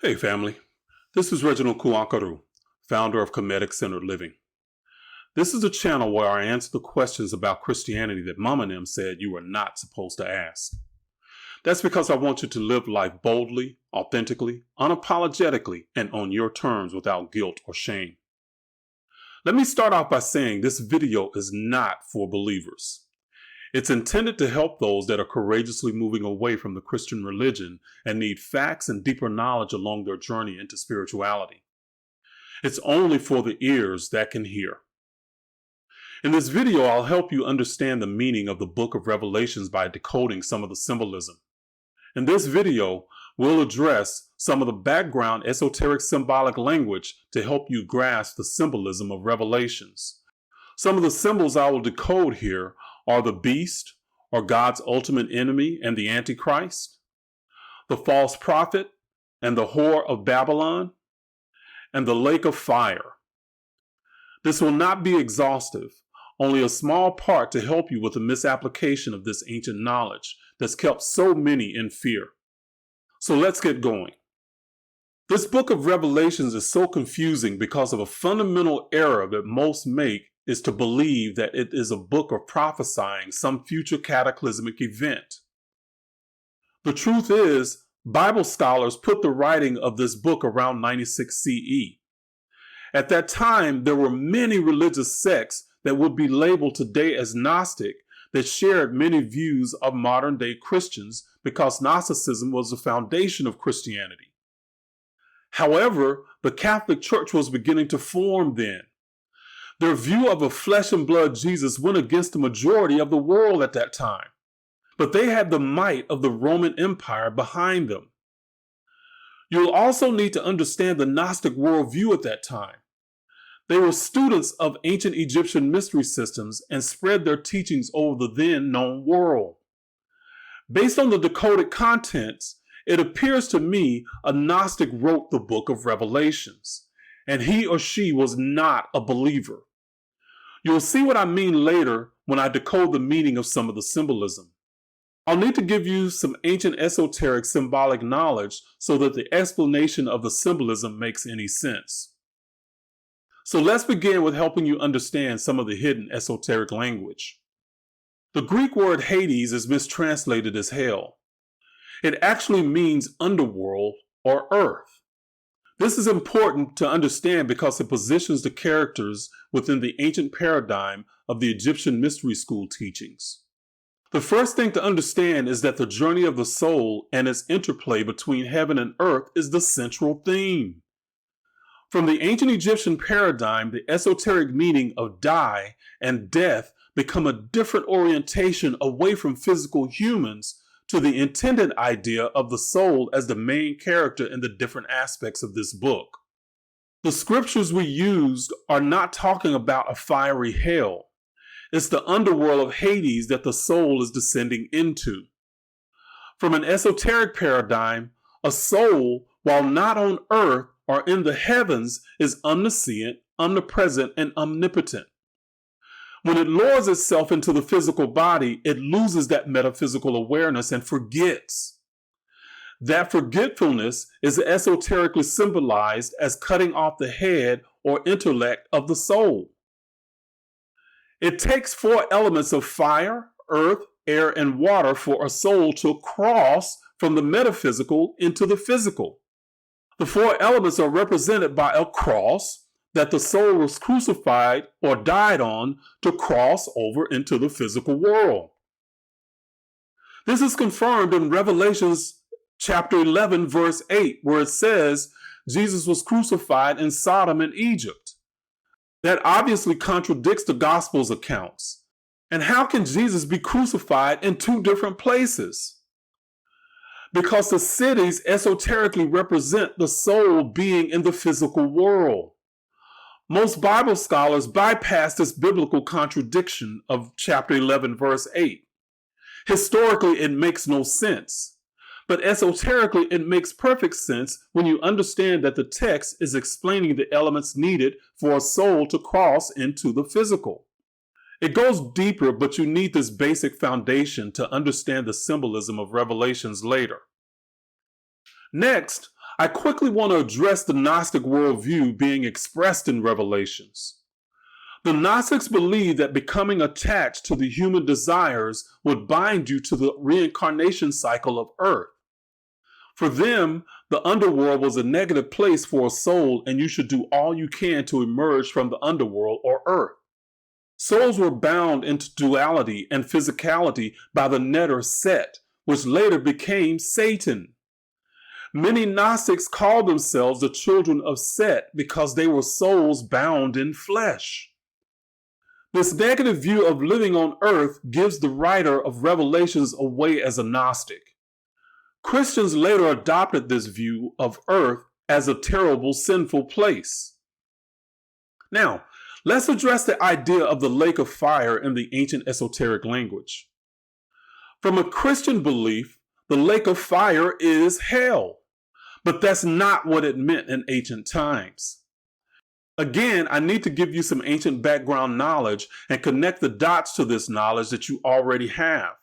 Hey family, this is Reginald Kuankaru, founder of Comedic Centered Living. This is a channel where I answer the questions about Christianity that Mama and them said you were not supposed to ask. That's because I want you to live life boldly, authentically, unapologetically, and on your terms without guilt or shame. Let me start off by saying this video is not for believers. It's intended to help those that are courageously moving away from the Christian religion and need facts and deeper knowledge along their journey into spirituality. It's only for the ears that can hear. In this video, I'll help you understand the meaning of the book of Revelations by decoding some of the symbolism. In this video, we'll address some of the background esoteric symbolic language to help you grasp the symbolism of Revelations. Some of the symbols I will decode here are the beast, or God's ultimate enemy and the Antichrist, the false prophet and the whore of Babylon, and the lake of fire. This will not be exhaustive, only a small part to help you with the misapplication of this ancient knowledge that's kept so many in fear. So let's get going. This book of Revelations is so confusing because of a fundamental error that most make is to believe that it is a book of prophesying some future cataclysmic event. The truth is, Bible scholars put the writing of this book around 96 CE. At that time, there were many religious sects that would be labeled today as Gnostic that shared many views of modern-day Christians because Gnosticism was the foundation of Christianity. However, the Catholic Church was beginning to form then. Their view of a flesh and blood Jesus went against the majority of the world at that time, but they had the might of the Roman Empire behind them. You'll also need to understand the Gnostic worldview at that time. They were students of ancient Egyptian mystery systems and spread their teachings over the then known world. Based on the decoded contents, it appears to me a Gnostic wrote the book of Revelations, and he or she was not a believer. You'll see what I mean later when I decode the meaning of some of the symbolism. I'll need to give you some ancient esoteric symbolic knowledge so that the explanation of the symbolism makes any sense. So let's begin with helping you understand some of the hidden esoteric language. The Greek word Hades is mistranslated as hell. It actually means underworld or earth. This is important to understand because it positions the characters within the ancient paradigm of the Egyptian mystery school teachings. The first thing to understand is that the journey of the soul and its interplay between heaven and earth is the central theme. From the ancient Egyptian paradigm, the esoteric meaning of die and death become a different orientation away from physical humans to the intended idea of the soul as the main character in the different aspects of this book. The scriptures we used are not talking about a fiery hell. It's the underworld of Hades that the soul is descending into. From an esoteric paradigm, a soul, while not on earth or in the heavens, is omniscient, omnipresent, and omnipotent. When it lowers itself into the physical body, it loses that metaphysical awareness and forgets. That forgetfulness is esoterically symbolized as cutting off the head or intellect of the soul. It takes 4 elements of fire, earth, air, and water for a soul to cross from the metaphysical into the physical. The 4 elements are represented by a cross that the soul was crucified or died on to cross over into the physical world. This is confirmed in Revelations chapter 11, verse 8, where it says Jesus was crucified in Sodom and Egypt. That obviously contradicts the Gospels accounts. And how can Jesus be crucified in 2 different places? Because the cities esoterically represent the soul being in the physical world. Most Bible scholars bypass this biblical contradiction of chapter 11, verse 8. Historically, it makes no sense. But esoterically, it makes perfect sense when you understand that the text is explaining the elements needed for a soul to cross into the physical. It goes deeper, but you need this basic foundation to understand the symbolism of Revelations later. Next, I quickly want to address the Gnostic worldview being expressed in Revelations. The Gnostics believed that becoming attached to the human desires would bind you to the reincarnation cycle of Earth. For them, the underworld was a negative place for a soul, and you should do all you can to emerge from the underworld or Earth. Souls were bound into duality and physicality by the netter Set, which later became Satan. Many Gnostics called themselves the children of Set because they were souls bound in flesh. This negative view of living on earth gives the writer of Revelations away as a Gnostic. Christians later adopted this view of earth as a terrible, sinful place. Now, let's address the idea of the lake of fire in the ancient esoteric language. From a Christian belief, the lake of fire is hell, but that's not what it meant in ancient times. Again, I need to give you some ancient background knowledge and connect the dots to this knowledge that you already have.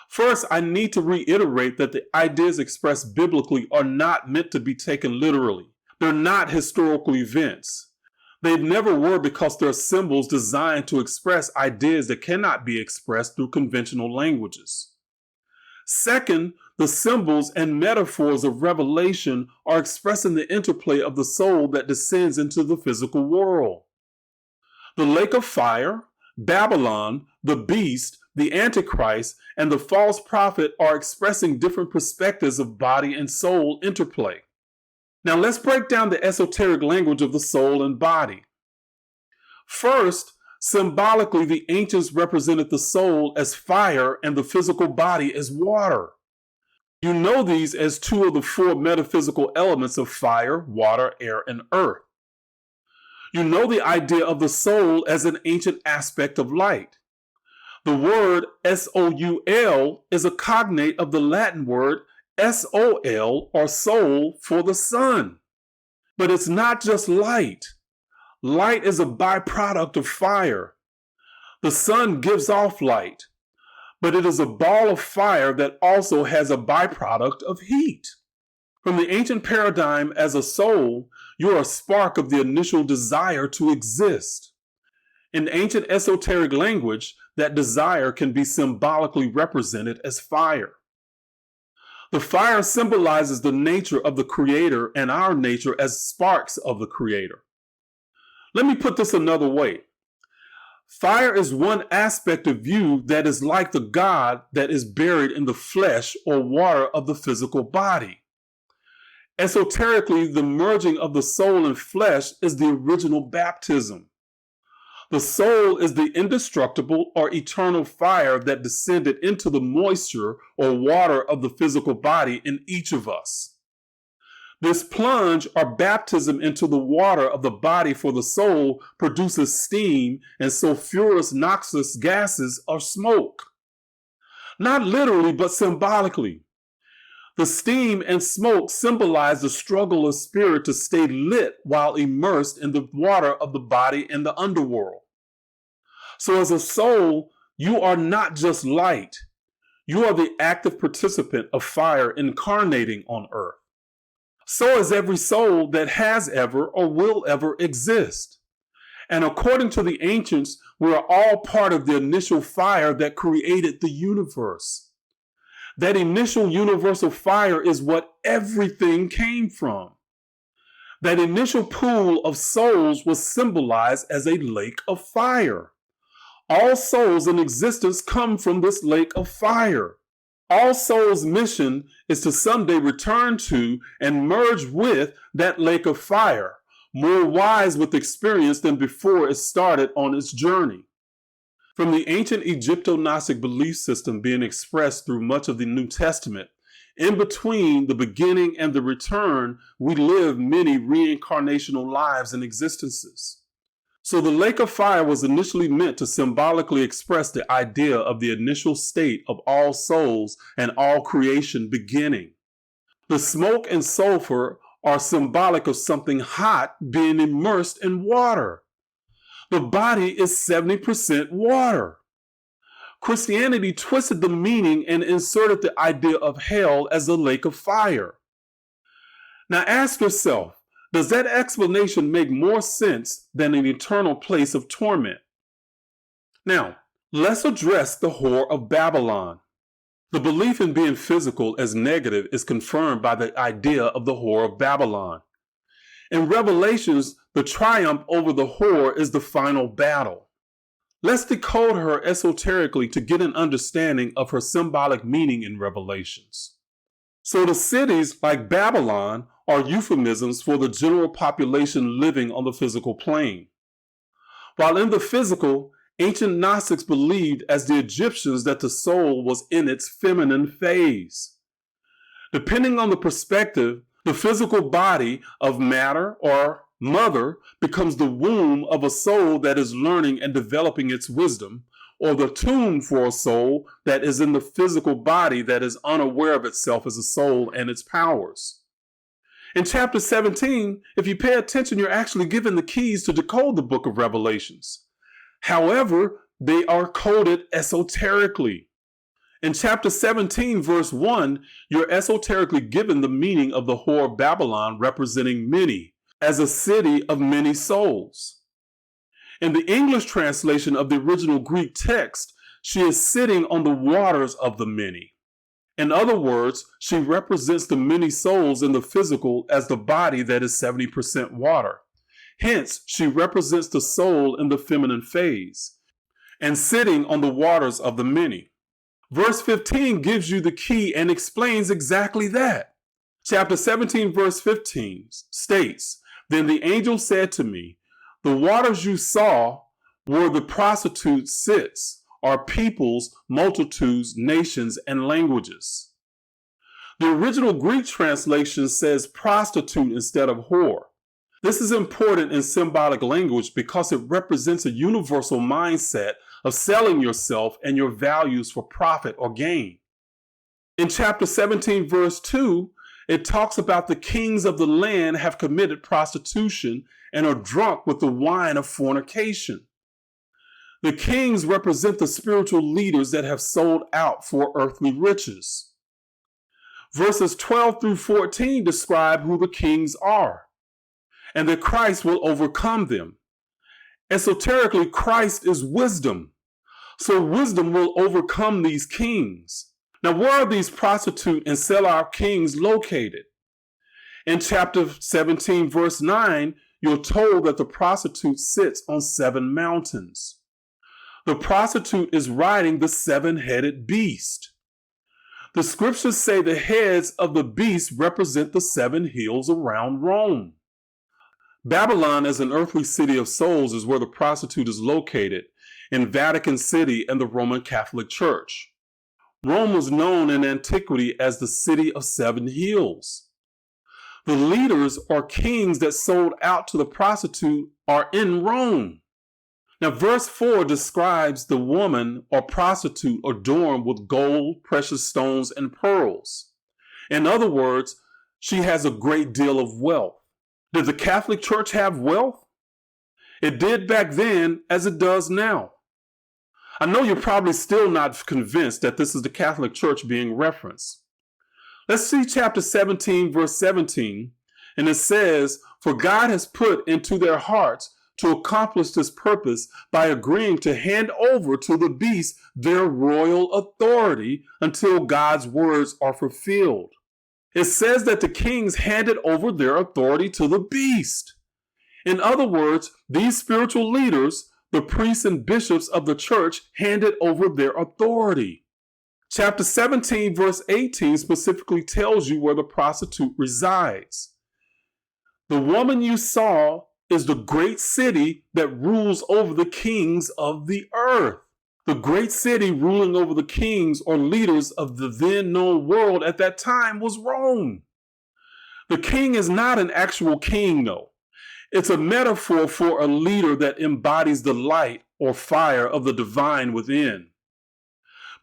First, I need to reiterate that the ideas expressed biblically are not meant to be taken literally. They're not historical events. They never were because they're symbols designed to express ideas that cannot be expressed through conventional languages. Second, the symbols and metaphors of Revelation are expressing the interplay of the soul that descends into the physical world. The lake of fire, Babylon, the beast, the Antichrist, and the false prophet are expressing different perspectives of body and soul interplay. Now let's break down the esoteric language of the soul and body. First, symbolically, the ancients represented the soul as fire and the physical body as water. You know these as two of the four metaphysical elements of fire, water, air, and earth. You know the idea of the soul as an ancient aspect of light. The word soul is a cognate of the Latin word sol, or soul, for the sun. But it's not just light. Light is a byproduct of fire. The sun gives off light, but it is a ball of fire that also has a byproduct of heat. From the ancient paradigm as a soul, you're a spark of the initial desire to exist. In ancient esoteric language, that desire can be symbolically represented as fire. The fire symbolizes the nature of the Creator and our nature as sparks of the Creator. Let me put this another way. Fire is one aspect of you that is like the God that is buried in the flesh or water of the physical body. Esoterically, the merging of the soul and flesh is the original baptism. The soul is the indestructible or eternal fire that descended into the moisture or water of the physical body in each of us. This plunge or baptism into the water of the body for the soul produces steam and sulfurous noxious gases or smoke. Not literally, but symbolically. The steam and smoke symbolize the struggle of spirit to stay lit while immersed in the water of the body in the underworld. So as a soul, you are not just light. You are the active participant of fire incarnating on earth. So is every soul that has ever or will ever exist. And according to the ancients, we are all part of the initial fire that created the universe. That initial universal fire is what everything came from. That initial pool of souls was symbolized as a lake of fire. All souls in existence come from this lake of fire. All souls' mission is to someday return to and merge with that lake of fire, more wise with experience than before it started on its journey. From the ancient Egypto-Gnostic belief system being expressed through much of the New Testament, in between the beginning and the return, we live many reincarnational lives and existences. So the lake of fire was initially meant to symbolically express the idea of the initial state of all souls and all creation beginning. The smoke and sulfur are symbolic of something hot being immersed in water. The body is 70% water. Christianity twisted the meaning and inserted the idea of hell as a lake of fire. Now ask yourself, does that explanation make more sense than an eternal place of torment? Now, let's address the Whore of Babylon. The belief in being physical as negative is confirmed by the idea of the Whore of Babylon. In Revelations, the triumph over the whore is the final battle. Let's decode her esoterically to get an understanding of her symbolic meaning in Revelations. So the cities like Babylon are euphemisms for the general population living on the physical plane. While in the physical, ancient Gnostics believed, as the Egyptians, that the soul was in its feminine phase. Depending on the perspective, the physical body of matter or mother becomes the womb of a soul that is learning and developing its wisdom, or the tomb for a soul that is in the physical body that is unaware of itself as a soul and its powers. In chapter 17, if you pay attention, you're actually given the keys to decode the book of Revelations. However, they are coded esoterically. In chapter 17, verse 1, you're esoterically given the meaning of the Whore of Babylon representing many, as a city of many souls. In the English translation of the original Greek text, she is sitting on the waters of the many. In other words, she represents the many souls in the physical as the body that is 70% water. Hence, she represents the soul in the feminine phase and sitting on the waters of the many. Verse 15 gives you the key and explains exactly that. Chapter 17, verse 15 states, "Then the angel said to me, the waters you saw where the prostitute sits are peoples, multitudes, nations, and languages." The original Greek translation says prostitute instead of whore. This is important in symbolic language because it represents a universal mindset of selling yourself and your values for profit or gain. In chapter 17, verse 2, it talks about the kings of the land have committed prostitution and are drunk with the wine of fornication. The kings represent the spiritual leaders that have sold out for earthly riches. Verses 12 through 14 describe who the kings are, and that Christ will overcome them. Esoterically, Christ is wisdom. So wisdom will overcome these kings. Now, where are these prostitute and sellout kings located? In chapter 17, verse 9, you're told that the prostitute sits on 7 mountains. The prostitute is riding the 7-headed beast. The scriptures say the heads of the beast represent the 7 hills around Rome. Babylon, as an earthly city of souls, is where the prostitute is located, in Vatican City and the Roman Catholic Church. Rome was known in antiquity as the city of 7 hills. The leaders or kings that sold out to the prostitute are in Rome. Now, verse 4 describes the woman or prostitute adorned with gold, precious stones, and pearls. In other words, she has a great deal of wealth. Did the Catholic Church have wealth? It did back then as it does now. I know you're probably still not convinced that this is the Catholic Church being referenced. Let's see chapter 17, verse 17, and it says, "For God has put into their hearts to accomplish this purpose by agreeing to hand over to the beast their royal authority until God's words are fulfilled." It says that the kings handed over their authority to the beast. In other words, these spiritual leaders, the priests and bishops of the church, handed over their authority. Chapter 17, verse 18 specifically tells you where the prostitute resides. "The woman you saw is the great city that rules over the kings of the earth." The great city ruling over the kings or leaders of the then known world at that time was Rome. The king is not an actual king, though. It's a metaphor for a leader that embodies the light or fire of the divine within.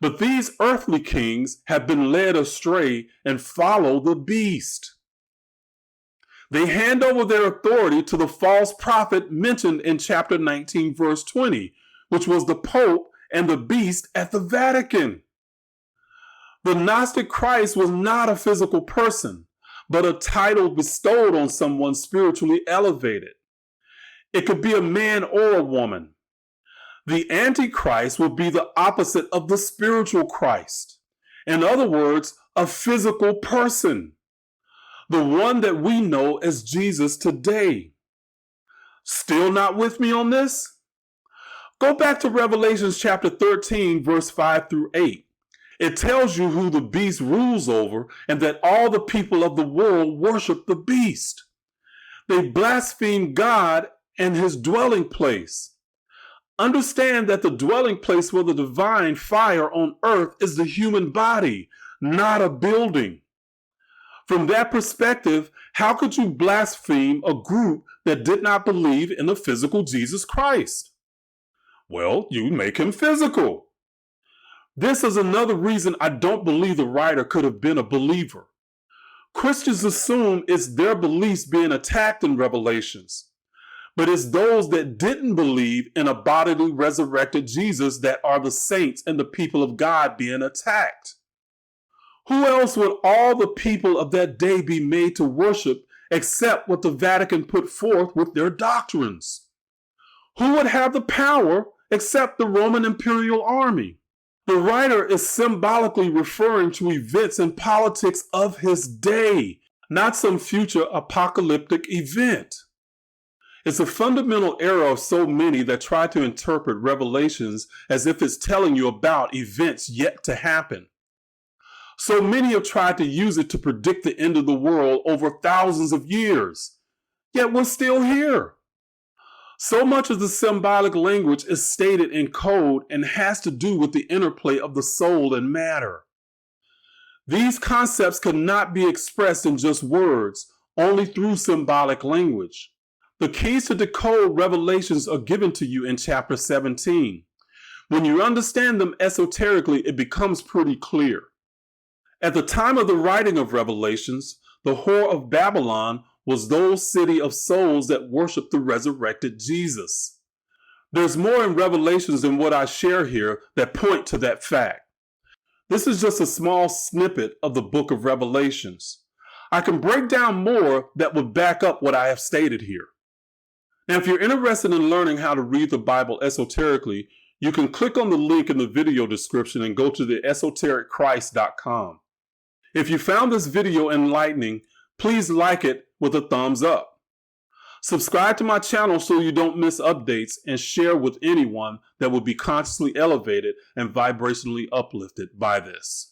But these earthly kings have been led astray and follow the beast. They hand over their authority to the false prophet mentioned in chapter 19, verse 20, which was the Pope and the beast at the Vatican. The Gnostic Christ was not a physical person, but a title bestowed on someone spiritually elevated. It could be a man or a woman. The Antichrist will be the opposite of the spiritual Christ. In other words, a physical person. The one that we know as Jesus today. Still not with me on this? Go back to Revelation chapter 13, verse 5 through 8. It tells you who the beast rules over and that all the people of the world worship the beast. They blaspheme God and his dwelling place. Understand that the dwelling place for the divine fire on earth is the human body, not a building. From that perspective, how could you blaspheme a group that did not believe in the physical Jesus Christ? Well, you make him physical. This is another reason I don't believe the writer could have been a believer. Christians assume it's their beliefs being attacked in Revelations. But it's those that didn't believe in a bodily resurrected Jesus that are the saints and the people of God being attacked. Who else would all the people of that day be made to worship except what the Vatican put forth with their doctrines? Who would have the power except the Roman imperial army? The writer is symbolically referring to events and politics of his day, not some future apocalyptic event. It's a fundamental error of so many that try to interpret Revelations as if it's telling you about events yet to happen. So many have tried to use it to predict the end of the world over thousands of years, yet we're still here. So much of the symbolic language is stated in code and has to do with the interplay of the soul and matter. These concepts cannot be expressed in just words, only through symbolic language. The keys to decode revelations are given to you in chapter 17. When you understand them esoterically, it becomes pretty clear. At the time of the writing of Revelations, the whore of Babylon was those city of souls that worship the resurrected Jesus. There's more in Revelations than what I share here that point to that fact. This is just a small snippet of the book of Revelations. I can break down more that would back up what I have stated here. Now, if you're interested in learning how to read the Bible esoterically, you can click on the link in the video description and go to the esotericchrist.com. If you found this video enlightening, please like it with a thumbs up. Subscribe to my channel so you don't miss updates, and share with anyone that will be consciously elevated and vibrationally uplifted by this.